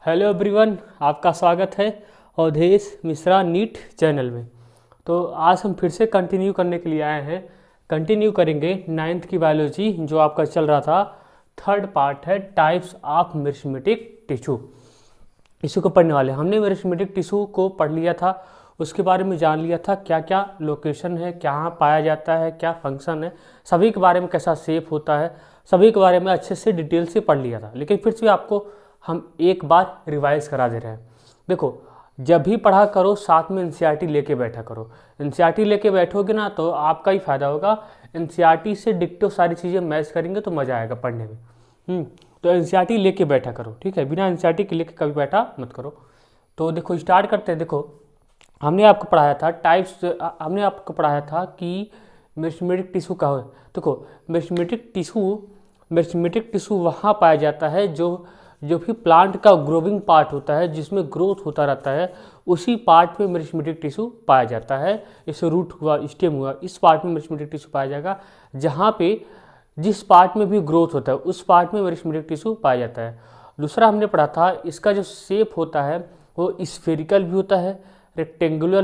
Hello everyone, आपका स्वागत है अवधेश मिश्रा नीट चैनल में। तो आज हम फिर से कंटिन्यू करने के लिए आए हैं। कंटिन्यू करेंगे 9th की बायोलॉजी जो आपका चल रहा था। थर्ड पार्ट है टाइप्स ऑफ मेरिस्टेमेटिक टिश्यू। इसी को पढ़ने वाले हैं। हमने मेरिस्टेमेटिक टिश्यू को पढ़ लिया था, उसके बारे में जान लिया था क्या क्या लोकेशन है, कहाँ पाया जाता है, क्या फंक्शन है, सभी के बारे में, कैसा शेप होता है, सभी के बारे में अच्छे से डिटेल से पढ़ लिया था। लेकिन फिर से आपको हम एक बार रिवाइज करा दे रहे हैं। देखो, जब भी पढ़ा करो साथ में एनसीईआरटी लेके बैठा करो। एनसीईआरटी लेके बैठोगे ना तो आपका ही फायदा होगा। एनसीईआरटी से डिक्टो सारी चीज़ें मैच करेंगे तो मज़ा आएगा पढ़ने में। तो एनसीईआरटी लेके बैठा करो, ठीक है। बिना एनसीईआरटी के लेके कभी बैठा मत करो। तो देखो स्टार्ट करते हैं। देखो, हमने आपको पढ़ाया था टाइप्स, हमने आपको पढ़ाया था कि मेरिस्टेमेटिक टिश्यू का हो। देखो, मेरिस्टेमेटिक टिश्यू वहाँ पाया जाता है जो भी प्लांट का ग्रोविंग पार्ट होता है, जिसमें ग्रोथ होता रहता है, उसी पार्ट में मेरिस्टेमेटिक टिश्यू पाया जाता है। जैसे रूट हुआ, स्टेम हुआ, इस पार्ट में मेरिस्टेमेटिक टिश्यू पाया जाएगा। जहाँ पे जिस पार्ट में भी ग्रोथ होता है उस पार्ट में मेरिस्टेमेटिक टिश्यू पाया जाता है। दूसरा हमने पढ़ा था इसका जो शेप होता है वो स्फेरिकल भी होता है, रेक्टेंगुलर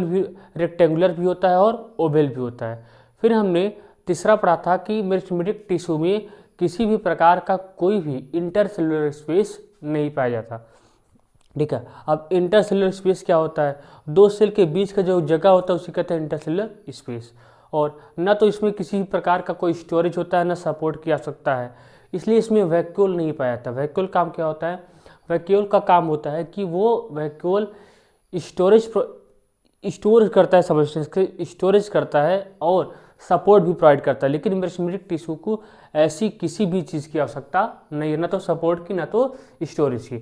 भी होता है और ओवल भी होता है। फिर हमने तीसरा पढ़ा था कि मेरिस्टेमेटिक टिश्यू में किसी भी प्रकार का कोई भी इंटरसेलुलर स्पेस नहीं पाया जाता, ठीक है। अब इंटरसेलुलर स्पेस क्या होता है? दो सेल के बीच का जो जगह होता है उसे कहते हैं इंटरसेलुलर स्पेस। और न तो इसमें किसी प्रकार का कोई स्टोरेज होता है, न सपोर्ट की आवश्यकता है, इसलिए इसमें वैक्यूल नहीं पाया जाता। वैक्यूल काम क्या होता है? वैक्यूल का काम होता है कि वो वैक्यूल स्टोरेज करता है, सब्सटेंस के स्टोरेज करता है और सपोर्ट भी प्रोवाइड करता है। लेकिन मेरिस्टेमेटिक टिश्यू को ऐसी किसी भी चीज़ की आवश्यकता नहीं है, ना तो सपोर्ट की ना तो स्टोरेज की।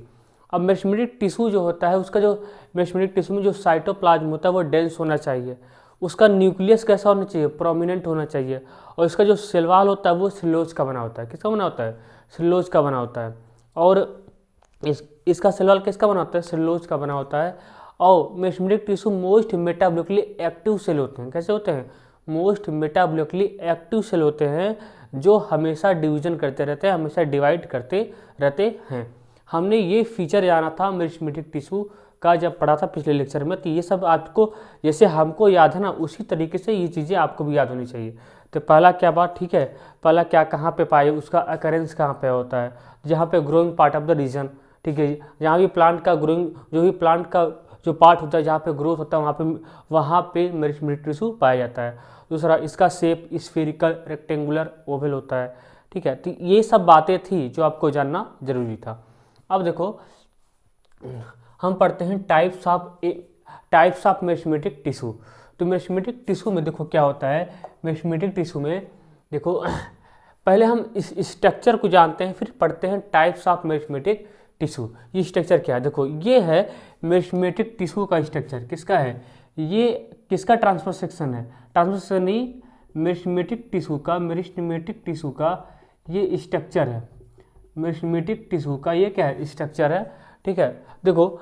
अब मेरिस्टेमेटिक टिश्यू जो होता है उसका जो मेरिस्टेमेटिक टिश्यू में जो साइटोप्लाज्म होता है वो डेंस होना चाहिए। उसका न्यूक्लियस कैसा होना चाहिए? प्रोमिनेंट होना चाहिए। और इसका जो सेल वॉल होता है वो सेलुलोज का बना होता है। किसका बना होता है? सेलुलोज का बना होता है। और इसका सेल वॉल किसका बना होता है? सेलुलोज का बना होता है। और meristematic tissue most metabolically active cell होते हैं। कैसे होते हैं? मोस्ट मेटाबॉलिकली एक्टिव सेल होते हैं, जो हमेशा डिवीजन करते रहते हैं, हमेशा डिवाइड करते रहते हैं। हमने ये फीचर जाना था मेरिस्टेमेटिक टिश्यू का जब पढ़ा था पिछले लेक्चर में। तो ये सब आपको जैसे हमको याद है ना, उसी तरीके से ये चीज़ें आपको भी याद होनी चाहिए। तो पहला क्या बात, ठीक है, पहला क्या कहाँ पे पाए, उसका अकरेंस कहाँ पे होता है? जहाँ पे growing part of the region, ठीक है, जहाँ भी प्लांट का ग्रोइंग, जो भी प्लांट का जो पार्ट होता है जहाँ पे ग्रोथ होता है वहाँ पे मेरिस्टेमेटिक टिश्यू पाया जाता है। दूसरा, इसका शेप स्फेरिकल, रेक्टेंगुलर, ओवल होता है, ठीक है। तो ये सब बातें थी जो आपको जानना जरूरी था। अब देखो, हम पढ़ते हैं टाइप्स ऑफ मेरिस्टेमेटिक टिश्यू। तो मेरिस्टेमेटिक टिश्यू में देखो क्या होता है। मेरिस्टेमेटिक टिश्यू में देखो पहले हम इस स्ट्रक्चर को जानते हैं, फिर पढ़ते हैं टाइप्स ऑफ मेरिस्टेमेटिक टिश्यू। ये स्ट्रक्चर क्या है? देखो, ये है मेरिस्टेमेटिक टिश्यू का स्ट्रक्चर। किसका है ये? किसका ट्रांसफर सेक्शन है? ट्रांसफर सेक्शन नहीं, मेरिस्टेमेटिक टिश्यू का ये स्ट्रक्चर है। मेरिस्टेमेटिक टिश्यू का ये क्या है? स्ट्रक्चर है, ठीक है। देखो,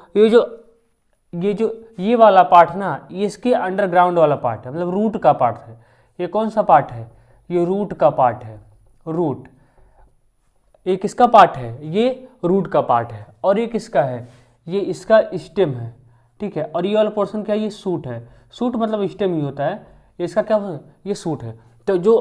ये वाला पार्ट ना, ये इसके अंडरग्राउंड वाला पार्ट है, मतलब रूट का पार्ट है। ये कौन सा पार्ट है? ये रूट का पार्ट है। रूट ये किसका पार्ट है? ये रूट का पार्ट है। और ये किसका है? ये इसका स्टेम है, ठीक है। और ये वाला पोर्शन क्या है? ये सूट है। सूट मतलब स्टेम ही होता है। इसका क्या है? ये सूट है। तो जो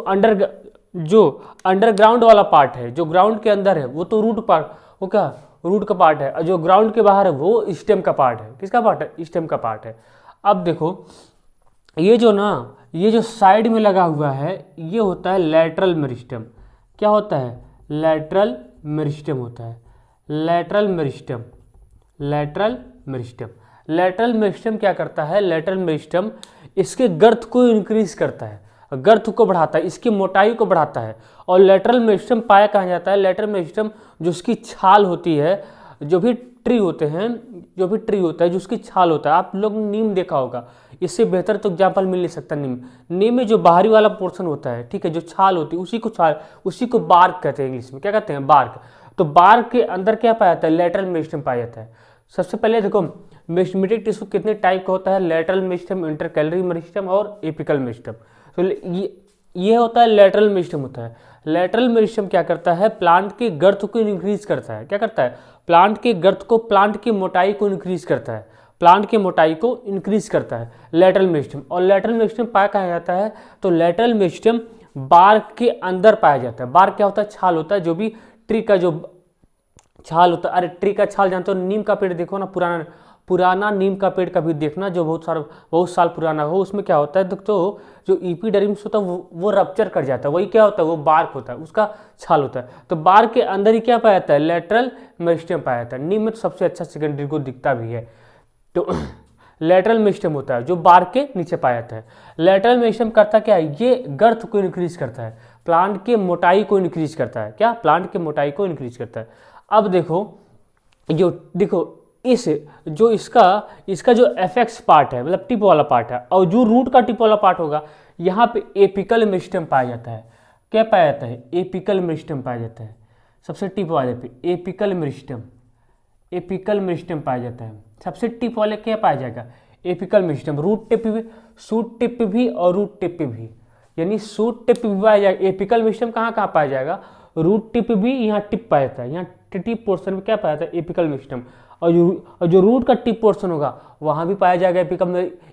अंडरग्राउंड वाला पार्ट है, जो ग्राउंड के अंदर है, वो तो रूट पार्ट, वो क्या? रूट का पार्ट है। और जो ग्राउंड के बाहर है वो स्टेम का पार्ट है। किसका पार्ट है? स्टेम का पार्ट है। अब देखो, ये जो साइड में लगा हुआ है ये होता है लैटरल मेरिस्टेम। क्या होता है? लैटरल मेरिस्टेम होता है। लैटरल मेरिस्टेम क्या करता है? लैटरल मेरिस्टेम इसके गर्थ को इंक्रीज करता है, गर्थ को बढ़ाता है, इसकी मोटाई को बढ़ाता है। और लैटरल मेरिस्टेम पाया कहाँ जाता है? लैटरल मेरिस्टेम जो उसकी छाल होती है, जो भी ट्री होता है जो उसकी छाल होता है। आप लोग नीम देखा होगा, इससे बेहतर तो एग्जाम्पल मिल नहीं सकता। नीम में जो बाहरी वाला पोर्शन होता है, ठीक है, जो छाल होती है उसी को बार्क कहते हैं। इंग्लिश में क्या कहते हैं? बार्क। तो बार्क के अंदर क्या पाया जाता है? लैटरल मेरिस्टेम पाया जाता है। सबसे पहले देखो, मेरिस्टेमेटिक टिश्यू कितने टाइप का होता है? लैटरल मेरिस्टेम, इंटरकैलरी मेरिस्टेम और एपिकल मेरिस्टेम। तो ये होता है लैटरल मेरिस्टेम होता है। लैटरल मेरिस्टेम क्या करता है? प्लांट के गर्थ को इंक्रीज करता है। क्या करता है? प्लांट के गर्त को, प्लांट की मोटाई को इंक्रीज करता है, प्लांट की मोटाई को इंक्रीज करता है लेटरल मेरिस्टेम। और लेटरल मेरिस्टेम पाया कहाँ जाता है, तो लेटरल मेरिस्टेम बार्क के अंदर पाया जाता है। बार्क क्या होता है, छाल होता है, जो भी ट्री का जो छाल होता है, अरे ट्री का छाल जानते हो, नीम का पेड़ देखो ना, पुराना पुराना नीम का पेड़ कभी देखना जो बहुत साल पुराना हो, उसमें क्या होता है तो जो एपिडर्मिस होता है वो रप्चर कर जाता है, वही क्या होता है, वो बार्क होता है, उसका छाल होता है। तो बार्क के अंदर ही क्या पाया जाता है, लेटरल मेरिस्टेम पाया जाता है। नीम में तो सबसे अच्छा सेकेंडरी को दिखता भी है, तो लेटरल मेरिस्टेम होता है जो बार्क के नीचे पाया जाता है। लेटरल मेरिस्टेम करता क्या है, ये गर्थ को इंक्रीज करता है, प्लांट के मोटाई को इंक्रीज करता है। क्या, प्लांट के मोटाई को इंक्रीज करता है। अब देखो, जो देखो इस जो इसका जो एफेक्स पार्ट है, मतलब टिप वाला पार्ट है, और जो रूट का टिप वाला पार्ट होगा, यहाँ पे एपिकल मेरिस्टेम पाया जाता है। क्या पाया जाता है, एपिकल मेरिस्टेम पाया जाता है। सबसे टिप वाले पे एपिकल मेरिस्टेम, एपिकल मेरिस्टेम पाया जाता है। सबसे टिप वाले क्या पाया जाएगा, एपिकल मेरिस्टेम। रूट टिप भी, शूट टिप भी और रूट टिप भी, यानी शूट टिप भी पाया जाएगा। एपिकल मेरिस्टेम कहाँ कहाँ पाया जाएगा, रूट टिप भी, यहाँ टिप पाया जाता है, यहाँ टिप पोर्शन में क्या पाया जाता है, एपिकल मेरिस्टेम। और जो रूट का टिप पोर्शन होगा वहाँ भी पाया जाएगा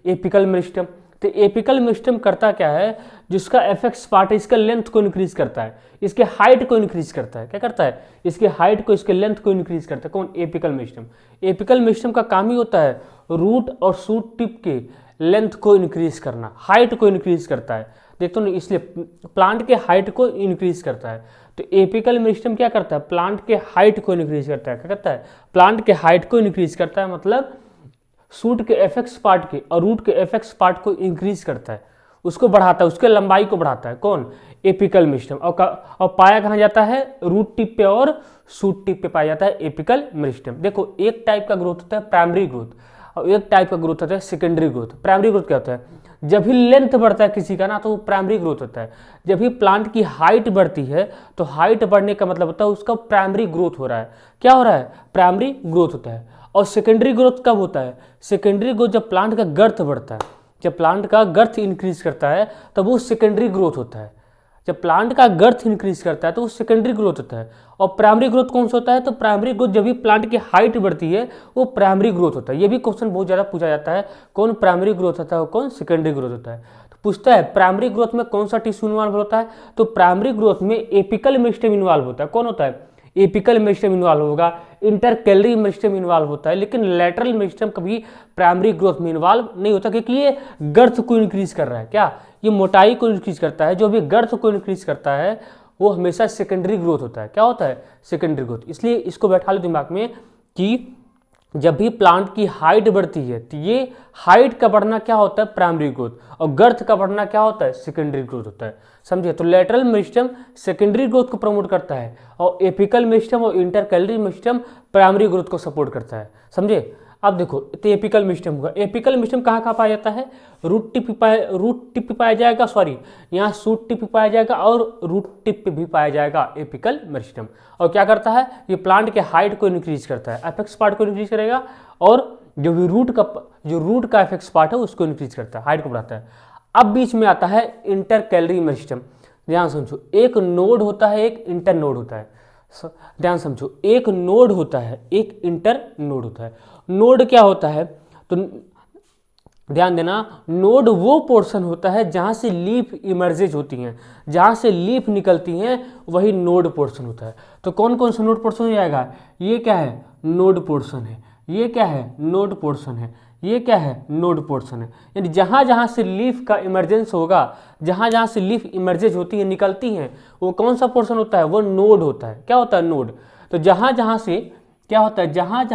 एपिकल मेरिस्टेम। तो एपिकल मेरिस्टेम करता क्या है, जिसका एफेक्स पार्ट है, इसका लेंथ को इंक्रीज करता है, इसके हाइट को इंक्रीज करता है। क्या करता है, इसके हाइट को, इसके लेंथ को इंक्रीज करता है। कौन, एपिकल मेरिस्टेम। एपिकल मेरिस्टेम का काम ही होता है रूट और शूट टिप के लेंथ को इंक्रीज करना, हाइट को इंक्रीज करता है। देखते हो ना, इसलिए प्लांट के हाइट को इंक्रीज करता है। तो एपिकल मेरिस्टेम क्या करता है, प्लांट के हाइट को इंक्रीज करता है। क्या करता है, प्लांट के हाइट को इंक्रीज करता है, मतलब शूट के एफेक्स पार्ट के और रूट के एफेक्स पार्ट को इंक्रीज करता है, उसको बढ़ाता है, उसके लंबाई को बढ़ाता है। कौन, एपिकल मेरिस्टेम। और पाया कहाँ जाता है, रूट टिप पे और शूट टिप पे पाया जाता है एपिकल मेरिस्टेम। देखो, एक टाइप का ग्रोथ होता है प्राइमरी ग्रोथ, और एक टाइप का ग्रोथ होता है सेकेंडरी ग्रोथ। प्राइमरी ग्रोथ क्या होता है, जब भी लेंथ बढ़ता है किसी का ना, तो वो प्राइमरी ग्रोथ होता है। जब भी प्लांट की हाइट बढ़ती है, तो हाइट बढ़ने का मतलब होता है उसका प्राइमरी ग्रोथ हो रहा है। क्या हो रहा है, प्राइमरी ग्रोथ होता है। और सेकेंडरी ग्रोथ कब होता है, सेकेंडरी ग्रोथ जब प्लांट का गर्थ बढ़ता है, जब प्लांट का गर्थ इंक्रीज करता है, तब वो सेकेंडरी ग्रोथ होता है। जब प्लांट का गर्थ इंक्रीज करता है तो वो सेकेंडरी ग्रोथ होता है। और प्राइमरी ग्रोथ कौन सा होता है, तो प्राइमरी ग्रोथ जब भी प्लांट की हाइट बढ़ती है, वो प्राइमरी ग्रोथ होता है। ये भी क्वेश्चन बहुत ज़्यादा पूछा जाता है, कौन प्राइमरी ग्रोथ होता है और कौन सेकेंडरी ग्रोथ होता है। तो पूछता है प्राइमरी ग्रोथ में कौन सा टिश्यू इन्वॉल्व होता है, तो प्राइमरी ग्रोथ में एपिकल मेरिस्टेम इन्वॉल्व होता है। कौन होता है, एपिकल मेरिस्टेम इन्वॉल्व होगा, इंटरकैलरी मेरिस्टेम इन्वॉल्व होता है। लेकिन लेटरल मेरिस्टेम कभी प्राइमरी ग्रोथ में इन्वॉल्व नहीं होता, क्योंकि ये गर्थ को इंक्रीज कर रहा है। क्या, ये मोटाई को इंक्रीज करता है। जो भी गर्थ को इंक्रीज करता है वो हमेशा सेकेंडरी ग्रोथ होता है। क्या होता है, सेकेंडरी ग्रोथ। इसलिए इसको बैठा लो दिमाग में कि जब भी प्लांट की हाइट बढ़ती है, तो ये हाइट का बढ़ना क्या होता है, प्राइमरी ग्रोथ, और गर्थ का बढ़ना क्या होता है, सेकेंडरी ग्रोथ होता है। समझिए, तो लेटरल मेरिस्टेम सेकेंडरी ग्रोथ को प्रमोट करता है, और एपिकल मेरिस्टेम और इंटरकैलरी मेरिस्टेम प्राइमरी ग्रोथ को सपोर्ट करता है। समझे। अब देखो, तो एपिकल मेरिस्टेम होगा। एपिकल मेरिस्टेम कहाँ कहाँ पाया जाता है, रूट टिप पे पाया जाएगा, सॉरी, यहाँ शूट टिप पे पाया जाएगा, और रूट टिप पे भी पाया जाएगा एपिकल मेरिस्टेम। और क्या करता है, ये प्लांट के हाइट को इंक्रीज करता है, एपेक्स पार्ट को इंक्रीज करेगा, और जो भी रूट का एपेक्स पार्ट है उसको इंक्रीज करता है, हाइट को बढ़ाता है। अब बीच में आता है इंटरकैलरी मेरिस्टेम। ध्यान समझो, एक नोड होता है, एक इंटर नोड होता है। ध्यान समझो, एक नोड होता है, एक इंटर नोड होता है। नोड क्या होता है, तो ध्यान देना, नोड वो पोर्शन होता है जहां से लीफ इमर्जेज होती हैं, जहां से लीफ निकलती हैं, वही नोड पोर्शन होता है। तो कौन कौन सा नोड पोर्शन हो जाएगा, ये क्या है, नोड पोर्शन है, ये क्या है, नोड पोर्शन है, ये क्या है, नोड पोर्शन है। यानी जहां जहां से लीफ का इमरजेंस होगा, जहां जहां से लीफ इमर्जेज होती है, निकलती हैं, वो कौन सा पोर्शन होता है, वो नोड होता है। क्या होता है, नोड। तो जहां जहां से क्या होता है, जहां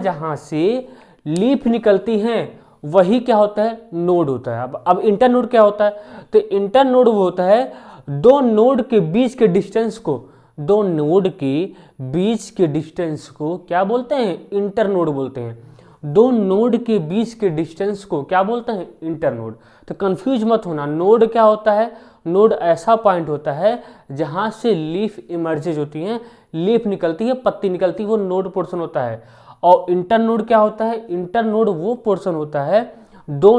जहां से लीफ निकलती हैं, वही क्या होता है, नोड होता है। अब इंटर नोड क्या होता है, तो इंटर नोड वो होता है दो नोड के बीच के डिस्टेंस को, दो नोड के बीच के डिस्टेंस को क्या बोलते हैं, इंटर नोड बोलते हैं। दो नोड के बीच के डिस्टेंस को क्या बोलते हैं, इंटर नोड। तो कंफ्यूज मत होना, नोड क्या होता है, नोड ऐसा पॉइंट होता है जहां से लीफ इमर्जेज होती हैं, लीफ निकलती है, पत्ती निकलती है, वो नोड पोर्शन होता है। और इंटर नोड क्या होता है, इंटर नोड वो पोर्शन होता है दो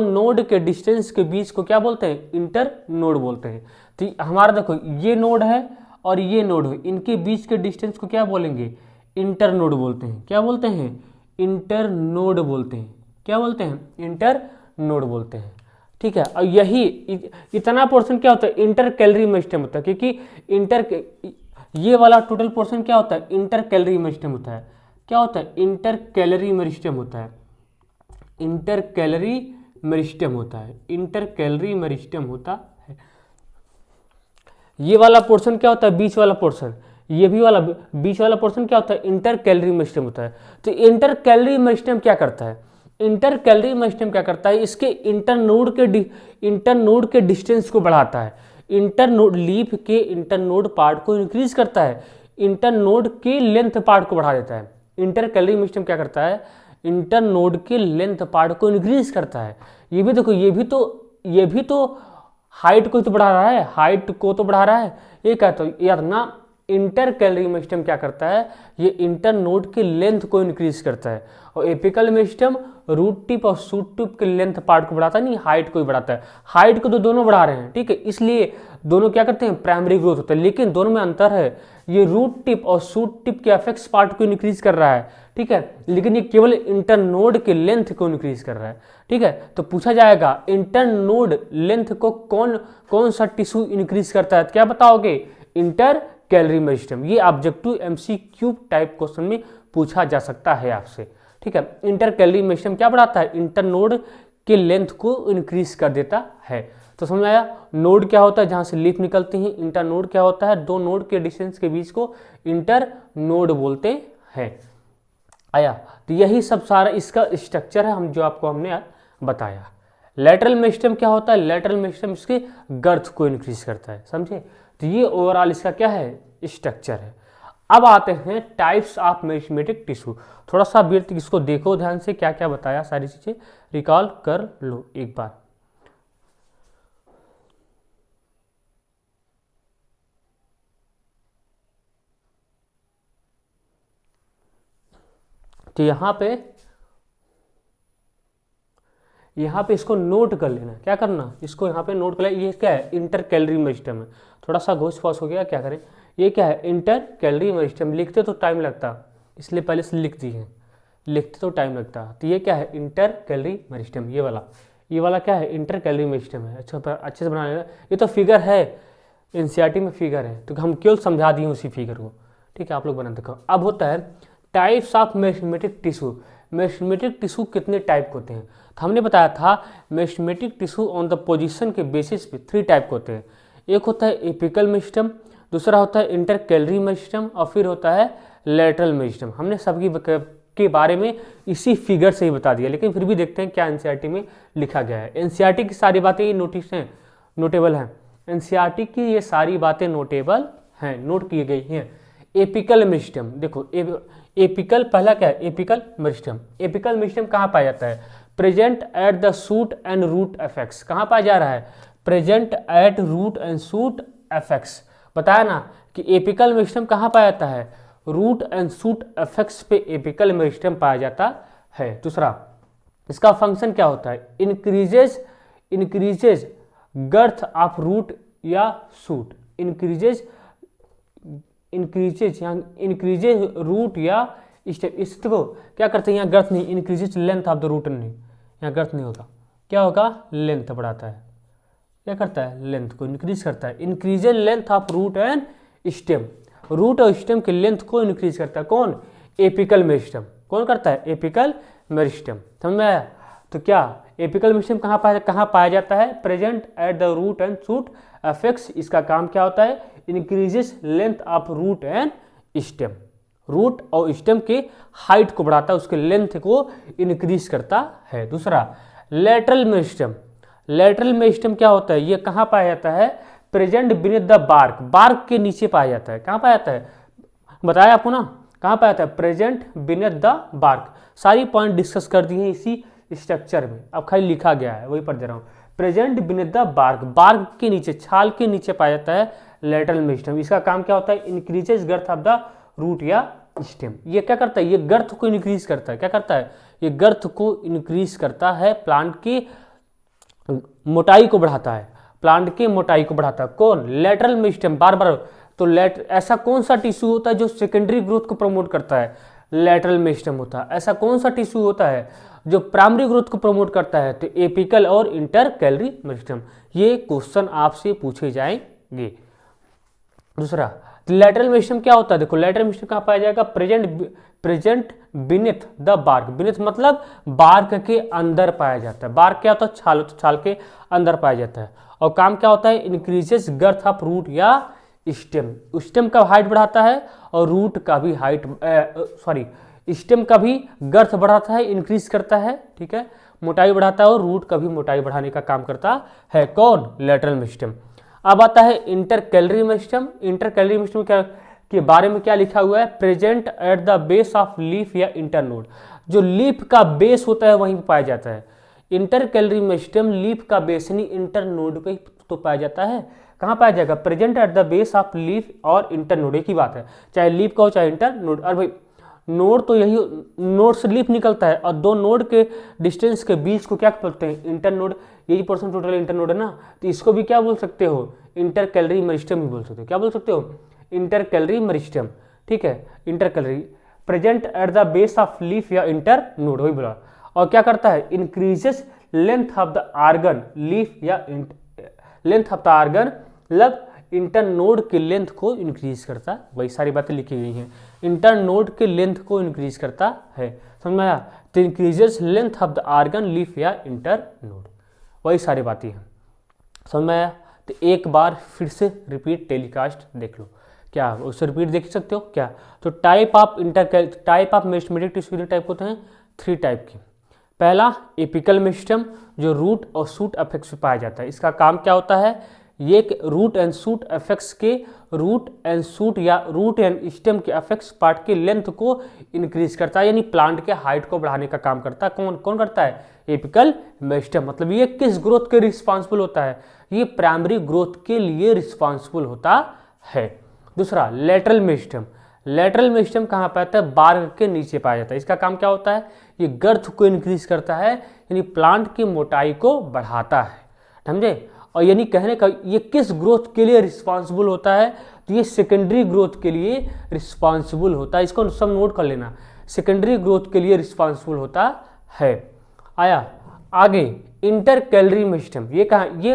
नोड के डिस्टेंस के बीच को क्या बोलते हैं, इंटर नोड बोलते हैं। तो हमारा देखो, ये नोड है और ये नोड हो, इनके बीच के डिस्टेंस को क्या बोलेंगे? इंटर नोड बोलते हैं। क्या बोलते हैं? इंटर नोड बोलते हैं। क्या बोलते हैं? इंटर नोड बोलते हैं। ठीक है, और यही इतना पोर्शन क्या होता है? इंटर कैलोरी मेरिस्टेम होता है, क्योंकि ये वाला टोटल पोर्शन क्या होता है? इंटर कैलोरी मेरिस्टेम होता है। क्या होता है? इंटर कैलोरी मेरिस्टेम होता है। इंटर कैलोरी मेरिस्टेम होता है। इंटर कैलोरी मेरिस्टेम होता है। ये वाला पोर्शन क्या होता है? बीच वाला पोर्शन, ये भी वाला बीच वाला पोर्शन क्या होता है? इंटर कैलोरी मेरिस्टेम होता है। तो इंटर कैलोरी मेरिस्टेम क्या करता है? इंटर कैलोरी मेरिस्टेम क्या करता है? इसके इंटर नोड के डिस्टेंस को बढ़ाता है। इंटर नोड लीफ के इंटर नोड पार्ट को इंक्रीज करता है, इंटर नोड के लेंथ पार्ट को बढ़ा देता है। इंटर कैलोरी मेरिस्टेम क्या करता है? इंटर नोड के लेंथ पार्ट को इंक्रीज करता है। ये भी देखो, ये भी तो हाइट को तो बढ़ा रहा है, हाइट को तो बढ़ा रहा है। ये क्या, तो यार ना, इंटर कैलोरी मेरिस्टेम क्या करता है? ये इंटर नोड के लेंथ को इंक्रीज करता है। और एपिकल मेरिस्टेम रूट टिप और शूट टिप के लेंथ पार्ट को बढ़ाता है, नहीं हाइट को ही बढ़ाता है। हाइट को तो दोनों बढ़ा रहे हैं, ठीक है, इसलिए दोनों क्या करते हैं? प्राइमरी ग्रोथ होता है। लेकिन दोनों में अंतर है, ये रूट टिप और शूट टिप के अफेक्स पार्ट को इंक्रीज कर रहा है, ठीक है, लेकिन ये केवल इंटर नोड के लेंथ को इंक्रीज कर रहा है। ठीक है, तो पूछा जाएगा इंटर नोड लेंथ को कौन सा टिश्यू इंक्रीज करता है? क्या बताओगे? Inter calorie meristem. ये ऑब्जेक्टिव एमसीक्यू टाइप क्वेश्चन में पूछा जा सकता है आपसे। ठीक है, इंटर कैलोरी मेरिस्टेम क्या बढ़ाता है? इंटर नोड के लेंथ को इंक्रीज कर देता है। तो समझ आया? नोड क्या होता है? जहां से लीफ निकलती है। इंटर नोड क्या होता है? दो नोड के डिस्टेंस के बीच को इंटर नोड बोलते हैं। आया? तो यही सब सारा इसका स्ट्रक्चर है, जो आपको हमने बताया। लैटरल मेरिस्टेम क्या होता है? लैटरल मेरिस्टेम इसके गर्थ को इंक्रीज करता है। समझे? तो ये ओवरऑल इसका क्या है? स्ट्रक्चर है। अब आते हैं टाइप्स ऑफ मेरिस्टेमेटिक टिश्यू। थोड़ा सा व्यर्थ इसको देखो ध्यान से, क्या क्या बताया, सारी चीजें रिकॉल कर लो एक बार। तो यहाँ पे इसको नोट कर लेना। क्या करना? इसको यहाँ पे नोट कर लेना। ये क्या है? इंटर कैलोरी मेरिस्टेम है। थोड़ा सा घोष फॉस हो गया, क्या करें? ये क्या है? Inter calorie meristem. लिखते तो टाइम लगता, इसलिए पहले से लिख दी है, लिखते तो टाइम लगता। तो ये क्या है? Inter calorie meristem. ये वाला क्या है? इंटर कैलोरी मेरिस्टेम है। अच्छा, अच्छे से बना लेना। ये तो फिगर है, एनसीईआरटी में फिगर है, तो हम केवल समझा दिए उसी फिगर को। ठीक है, आप लोग बना देखो। अब होता है types of meristematic tissue. Meristematic tissue कितने टाइप होते हैं? तो हमने बताया था meristematic tissue on the position के बेसिस पे 3 टाइप होते हैं। एक होता है एपिकल मेरिस्टेम, दूसरा होता है इंटर कैलोरी मेरिस्टेम, और फिर होता है लैटरल मेरिस्टेम। हमने सबकी के बारे में इसी फिगर से ही बता दिया, लेकिन फिर भी देखते हैं क्या एनसीईआरटी में लिखा गया है। एनसीईआरटी की सारी बातें ये नोटेबल हैं। एनसीईआरटी की ये सारी बातें नोटेबल हैं, नोट की गई हैं। एपिकल मेरिस्टेम देखो, एपिकल पहला क्या है? Apical meristem. एपिकल मेरिस्टेम कहाँ पाया जाता है? Present at the shoot and root apex. कहाँ पाया जा रहा है? Present at root and shoot apex. बताया ना कि एपिकल मेरिस्टेम कहाँ पाया जाता है? रूट एंड शूट एफेक्स पे एपिकल मेरिस्टेम पाया जाता है। दूसरा, इसका फंक्शन क्या होता है? इंक्रीजेज गर्थ ऑफ रूट या शूट। इंक्रीजेज रूट या स्टेम। इसको क्या करते हैं? यहाँ गर्थ नहीं, increases length of the root नहीं, यहाँ गर्थ नहीं होगा, क्या होगा? लेंथ बढ़ाता है। क्या करता है? लेंथ को इंक्रीज करता है। Increases length of root and stem. Root और स्टेम के लेंथ को इंक्रीज करता है कौन? Apical meristem. कौन करता है? Apical meristem. समझ में आया? तो क्या एपिकल मेरिस्टेम कहाँ पाया जाता है? Present at the root and shoot apex. इसका काम क्या होता है? Increases length of root and stem. Root और स्टेम के हाइट को बढ़ाता है, उसके लेंथ को इंक्रीज करता है। दूसरा, लैटरल मेरिस्टेम। लैटरल मेरिस्टेम क्या होता है? ये कहाँ पाया जाता है? Present beneath the bark. Bark के नीचे पाया जाता है। कहाँ पाया जाता है? बताया आपको ना, कहाँ पाया जाता है? Present beneath the bark. सारी पॉइंट डिस्कस कर दिए हैं इसी स्ट्रक्चर में, अब खाली लिखा गया है, वही पढ़ दे रहा हूँ। Present beneath the bark. Bark के नीचे, छाल के नीचे पाया जाता है लैटरल मेरिस्टेम। इसका काम क्या होता है? Increases girth of the root या स्टेम। ये क्या करता है? ये गर्थ को इंक्रीज करता है। क्या करता है? ये गर्थ को इंक्रीज करता है, प्लांट की मोटाई को बढ़ाता है। प्लांट की मोटाई को बढ़ाता है कौन? Lateral meristem. बार बार तो ऐसा कौन सा टिश्यू होता है जो सेकेंडरी ग्रोथ को प्रमोट करता है? लैटरल मेरिस्टेम होता है। ऐसा कौन सा टिश्यू होता है जो प्राइमरी ग्रोथ को प्रमोट करता है? तो एपिकल और इंटरकैलरी मेरिस्टेम। ये क्वेश्चन आपसे पूछे जाएंगे। दूसरा, लैटरल मेरिस्टेम क्या होता है? देखो लैटरल मेरिस्टेम कहाँ पाया जाएगा? Present beneath the bark. Beneath मतलब बार्क के अंदर पाया जाता है। बार्क क्या होता है? छाल, तो छाल के अंदर पाया जाता है। और काम क्या होता है? इंक्रीजेस गर्थ ऑफ रूट या स्टेम। स्टेम का हाइट बढ़ाता है और रूट का भी हाइट स्टेम का भी गर्थ बढ़ाता है, इंक्रीज करता है, ठीक है, मोटाई बढ़ाता है और रूट का भी मोटाई बढ़ाने का काम करता है। कौन? Lateral meristem. अब आता है इंटरकैलरी मेरिस्टेम। इंटरकैलरी मेरिस्टेम के बारे में क्या लिखा हुआ है? Present at the base of leaf या इंटरनोड। जो लीफ का बेस होता है वहीं पाया जाता है। इंटरकैलरी मेरिस्टेम लीफ का बेस नहीं, इंटरनोड पे तो पाया जाता है। कहाँ पाया जाएगा? Present at the base of leaf और इंटरनोड, एक ही बात है, चाहे लीफ का हो चाहे इंटरनोड। और भाई नोड तो यही, नोड से लीफ निकलता है और दो नोड के डिस्टेंस के बीच को क्या बोलते हैं? इंटरनोड। यही पोर्शन टोटल इंटरनोड है ना, तो इसको भी क्या बोल सकते हो? इंटरकैलरी मेरिस्टेम ही बोल सकते हो। क्या बोल सकते हो? इंटरकैलरी मेरिस्टेम, ठीक है, intercalary. Present at the base of leaf या इंटरनोड, वही बोला। और क्या करता है? Increases length of the organ leaf या लेंथ ऑफ द आर्गन, मतलब इंटरनोड के लेंथ को इंक्रीज करता है। वही सारी बातें लिखी गई हैं। इंटरनोड के लेंथ को इंक्रीज करता है, समझ में आया? तो increases length of the organ leaf या इंटरनोड, वही सारी बातें हैं, समझ में आया? तो एक बार फिर से रिपीट टेलीकास्ट देख लो। क्या उससे रिपीट देख सकते हो क्या? तो type of meristematic tissue type होते हैं 3 टाइप के। पहला एपिकल मेरिस्टेम, जो रूट और शूट अफेक्ट्स में पाया जाता है। इसका काम क्या होता है? ये रूट एंड शूट अफेक्ट्स के रूट एंड शूट या रूट एंड स्टेम के अफेक्ट्स पार्ट की लेंथ को इंक्रीज करता है, यानी प्लांट के हाइट को बढ़ाने का काम करता है। कौन कौन करता है? Apical meristem. मतलब ये किस ग्रोथ के रिस्पॉन्सिबल होता है? ये प्राइमरी ग्रोथ के लिए रिस्पॉन्सिबल होता है। दूसरा, लेटरल मेरिस्टेम। लेटरल मेरिस्टेम कहाँ पाता है? बार्क के नीचे पाया जाता है। इसका काम क्या होता है? ये गर्थ को इंक्रीज करता है, यानी प्लांट की मोटाई को बढ़ाता है, समझे? और यानी कहने का ये किस ग्रोथ के लिए रिस्पॉन्सिबल होता है? तो ये सेकेंडरी ग्रोथ के लिए रिस्पॉन्सिबल होता है। इसको सब नोट कर लेना, सेकेंडरी ग्रोथ के लिए रिस्पॉन्सिबल होता है। आया आगे इंटरकैलरी मेरिस्टेम। ये कहाँ? ये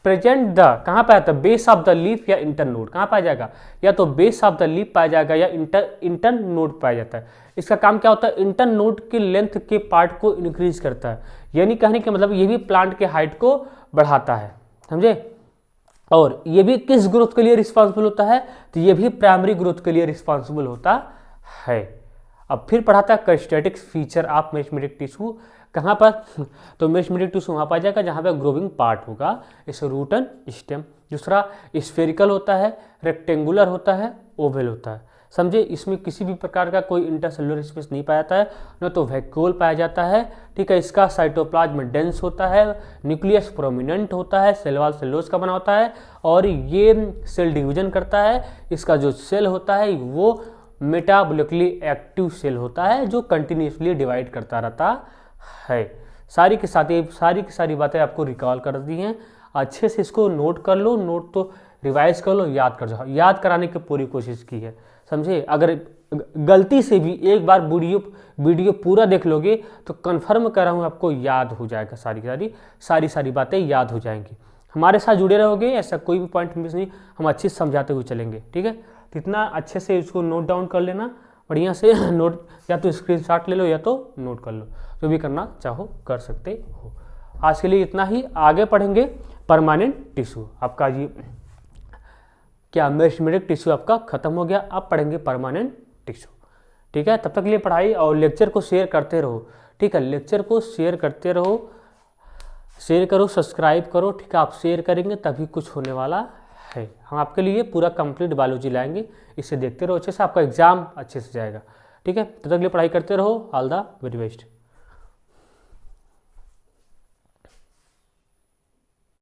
प्रेजेंट द कहाँ पाया जाता है? बेस ऑफ द लीफ या इंटरनोड। कहाँ पाया जाएगा? या तो बेस ऑफ द लीफ पाया जाएगा या इंटरनोड पाया जाता है। इसका काम क्या होता है? इंटरनोड के लेंथ के पार्ट को इंक्रीज करता है, यानी कहने का मतलब ये भी प्लांट के हाइट को बढ़ाता है, समझे? और ये भी किस ग्रोथ के लिए रिस्पॉन्सिबल होता है? तो ये भी प्राइमरी ग्रोथ के लिए रिस्पॉन्सिबल होता है। अब फिर पढ़ाता है characteristic feature of meristematic tissue. कहाँ पर? तो मेरिस्टेमेटिक टिश्यू वहाँ पाया जाएगा जहाँ पे ग्रोविंग पार्ट होगा, इसे रूट एंड स्टेम। दूसरा, स्फेरिकल होता है, रेक्टेंगुलर होता है, ओवल होता है, समझे? इसमें किसी भी प्रकार का कोई इंटरसेलुलर स्पेस नहीं पाया जाता है, न तो वैक्यूल पाया जाता है, ठीक है। इसका साइटोप्लाज्म डेंस होता है, न्यूक्लियस प्रोमिनेंट होता है, सेल वॉल सेलुलोज का बना होता है और ये सेल डिवीजन करता है। इसका जो सेल होता है वो मेटाबॉलिकली एक्टिव सेल होता है जो कंटिन्यूसली डिवाइड करता रहता है। सारी की सारी बातें आपको रिकॉल कर दी हैं, अच्छे से इसको नोट कर लो, नोट तो रिवाइज कर लो, याद कर जाओ, याद कराने की पूरी कोशिश की है, समझे? अगर गलती से भी एक बार वीडियो पूरा देख लोगे तो कंफर्म कर रहा हूँ आपको याद हो जाएगा, सारी बातें याद हो जाएंगी। हमारे साथ जुड़े रहोगे, ऐसा कोई भी पॉइंट मिस नहीं, हम अच्छे से समझाते हुए चलेंगे, ठीक है? तो इतना अच्छे से इसको नोट डाउन कर लेना बढ़िया से नोट, या तो स्क्रीनशॉट ले लो या तो नोट कर लो, जो भी करना चाहो कर सकते हो। आज के लिए इतना ही, आगे पढ़ेंगे परमानेंट टिश्यू। आपका ये क्या मेरिस्टेमेटिक टिश्यू आपका खत्म हो गया, अब पढ़ेंगे परमानेंट टिश्यू, ठीक है? तब तक के लिए पढ़ाई और लेक्चर को शेयर करते रहो, ठीक है? लेक्चर को शेयर करते रहो, शेयर करो, सब्सक्राइब करो, ठीक है? आप शेयर करेंगे तभी कुछ होने वाला है। हम आपके लिए पूरा कंप्लीट बायोलॉजी लाएंगे, इसे देखते रहो अच्छे से, आपका एग्जाम अच्छे से जाएगा, ठीक है? तब तक के लिए पढ़ाई करते रहो। All the very best.